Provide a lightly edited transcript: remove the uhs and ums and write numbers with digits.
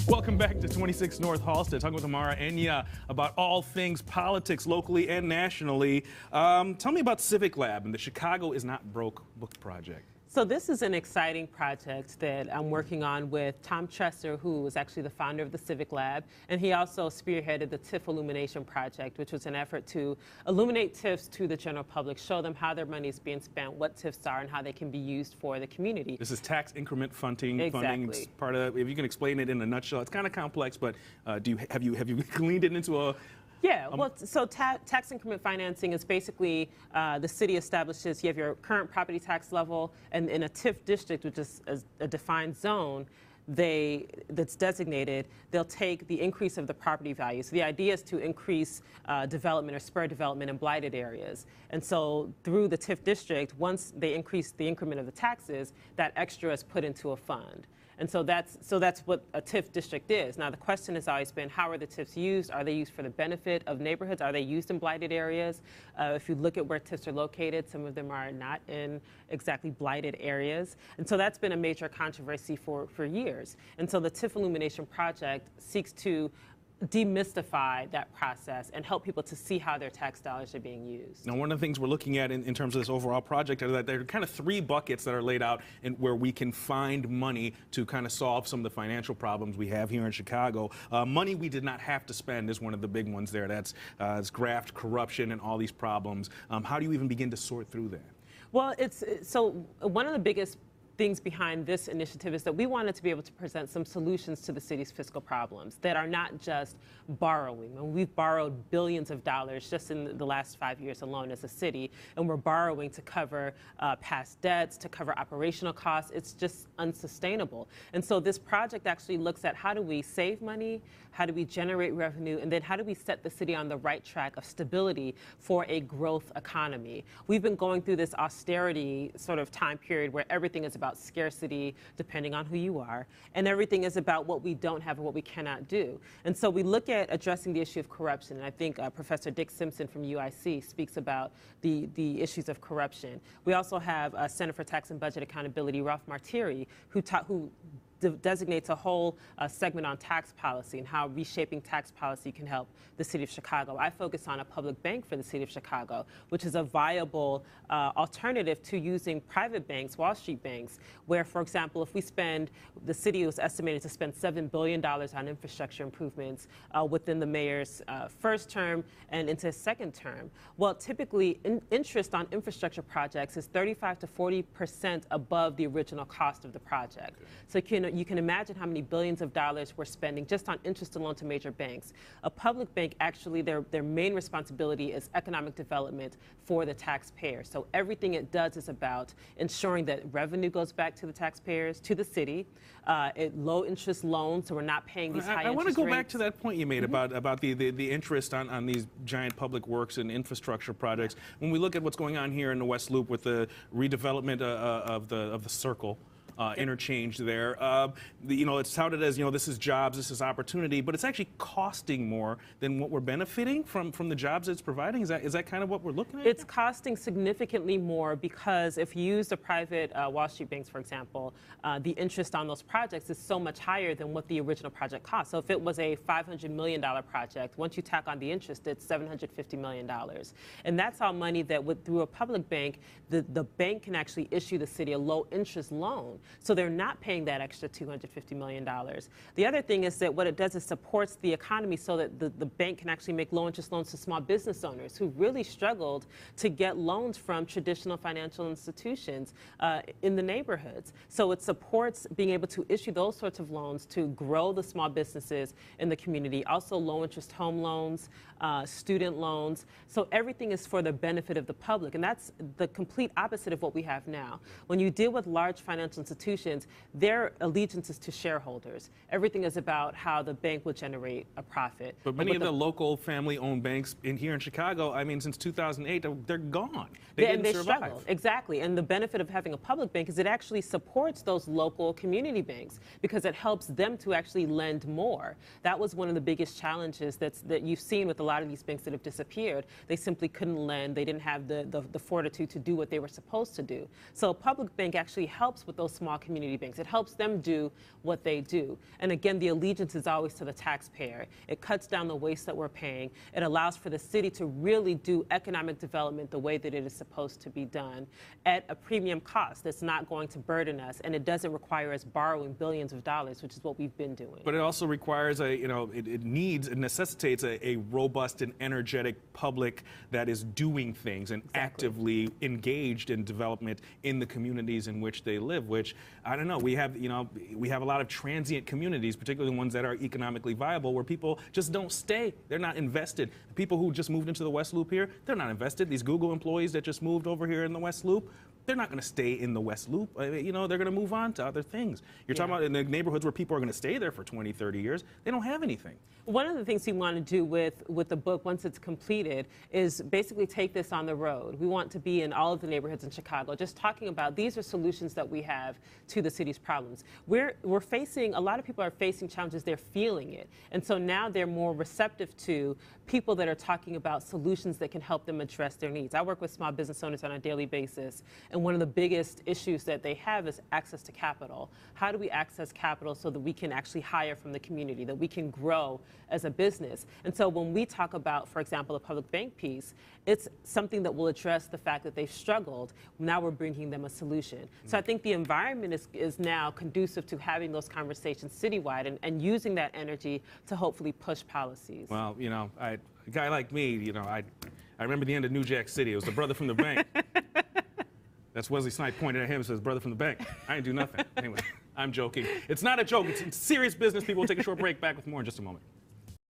Welcome back to 26 North Halsted, talking with Amara Enyia about all things politics, locally and nationally. Tell me about Civic Lab and the Chicago is Not Broke book project. So this is an exciting project that I'm working on with Tom Tresser, who is actually the founder of the Civic Lab, and he also spearheaded the TIF Illumination Project, which was an effort to illuminate TIFs to the general public, show them how their money is being spent, what TIFs are, and how they can be used for the community. This is tax increment funding. Exactly. It's part of. If you can explain it in a nutshell, it's kind of complex, but have you gleaned it into a? Yeah, well, so tax increment financing is basically the city establishes, you have your current property tax level, and in a TIF district, which is a defined zone, that's designated, they'll take the increase of the property value. So the idea is to increase development or spur development in blighted areas. And so through the TIF district, once they increase the increment of the taxes, that extra is put into a fund. And so that's what a TIF district is. Now the question has always been, how are the TIFs used? Are they used for the benefit of neighborhoods? Are they used in blighted areas? If you look at where TIFs are located, some of them are not in exactly blighted areas. And so that's been a major controversy for years. And so the TIF Illumination Project seeks to demystify that process and help people to see how their tax dollars are being used. Now, one of the things we're looking at in terms of this overall project are that there are kind of three buckets that are laid out where we can find money to kind of solve some of the financial problems we have here in Chicago. Money we did not have to spend is one of the big ones there. That's graft, corruption, and all these problems. How do you even begin to sort through that? Well, so one of the biggest things behind this initiative is that we wanted to be able to present some solutions to the city's fiscal problems that are not just borrowing. And we've borrowed billions of dollars just in the last 5 years alone as a city, and we're borrowing to cover past debts, to cover operational costs. It's just unsustainable. And so this project actually looks at how do we save money, how do we generate revenue, and then how do we set the city on the right track of stability for a growth economy. We've been going through this austerity sort of time period where everything is about scarcity, depending on who you are, and everything is about what we don't have and what we cannot do. And so we look at addressing the issue of corruption, and I think Professor Dick Simpson from UIC speaks about the issues of corruption. We also have Center for Tax and Budget Accountability, Ralph Martiri, who designates a whole segment on tax policy and how reshaping tax policy can help the city of Chicago. I focus on a public bank for the city of Chicago, which is a viable alternative to using private banks, Wall Street banks, where, for example, if the city was estimated to spend $7 billion on infrastructure improvements within the mayor's first term and into his second term. Well, typically, interest on infrastructure projects is 35 to 40% above the original cost of the project. So you can imagine how many billions of dollars we're spending just on interest alone to major banks. A public bank, actually, their main responsibility is economic development for the taxpayer. So everything it does is about ensuring that revenue goes back to the taxpayers, to the city, low interest loans, so we're not paying these high interest rates. I want to go back to that point you made about the interest on these giant public works and infrastructure projects. When we look at what's going on here in the West Loop with the redevelopment of the Circle, interchange there. It's touted as, this is jobs, this is opportunity, but it's actually costing more than what we're benefiting from the jobs it's providing. Is that kind of what we're looking at? It's costing significantly more because if you use the private Wall Street banks, for example, the interest on those projects is so much higher than what the original project cost. So if it was a $500 million project, once you tack on the interest, it's $750 million. And that's all money that through a public bank, the bank can actually issue the city a low interest loan. So they're not paying that extra $250 million. The other thing is that what it does is supports the economy so that the bank can actually make low interest loans to small business owners who really struggled to get loans from traditional financial institutions in the neighborhoods. So it supports being able to issue those sorts of loans to grow the small businesses in the community. Also low interest home loans, student loans. So everything is for the benefit of the public. And that's the complete opposite of what we have now. When you deal with large financial institutions, their allegiance is to shareholders. Everything is about how the bank will generate a profit. But many of the local family-owned banks here in Chicago, I mean, since 2008, they're gone. They didn't survive. Struggle. Exactly. And the benefit of having a public bank is it actually supports those local community banks because it helps them to actually lend more. That was one of the biggest challenges that you've seen with a lot of these banks that have disappeared. They simply couldn't lend. They didn't have the fortitude to do what they were supposed to do. So a public bank actually helps with those small small community banks. It helps them do what they do. And again, the allegiance is always to the taxpayer. It cuts down the waste that we're paying. It allows for the city to really do economic development the way that it is supposed to be done at a premium cost that's not going to burden us, and it doesn't require us borrowing billions of dollars, which is what we've been doing. But it also requires it necessitates a robust and energetic public that is doing things and actively engaged in development in the communities in which they live, which, I don't know, we have a lot of transient communities, particularly ones that are economically viable, where people just don't stay. They're not invested. The people who just moved into the West Loop here, they're not invested. These Google employees that just moved over here in the West Loop, they're not going to stay in the West Loop. They're going to move on to other things. You're talking about in the neighborhoods where people are going to stay there for 20, 30 years. They don't have anything. One of the things we want to do with the book, once it's completed, is basically take this on the road. We want to be in all of the neighborhoods in Chicago, just talking about these are solutions that we have to the city's problems. We're facing, a lot of people are facing challenges, they're feeling it. And so now they're more receptive to people that are talking about solutions that can help them address their needs. I work with small business owners on a daily basis, and one of the biggest issues that they have is access to capital. How do we access capital so that we can actually hire from the community, that we can grow as a business? And so when we talk about, for example, a public bank piece, it's something that will address the fact that they've struggled. Now we're bringing them a solution. So I think the environment is now conducive to having those conversations citywide and using that energy to hopefully push policies. Well, a guy like me, I remember the end of New Jack City. It was the brother from the bank. That's Wesley Snipes pointed at him and says, brother from the bank. I didn't do nothing. Anyway, I'm joking. It's not a joke. It's serious business. People will take a short break. Back with more in just a moment.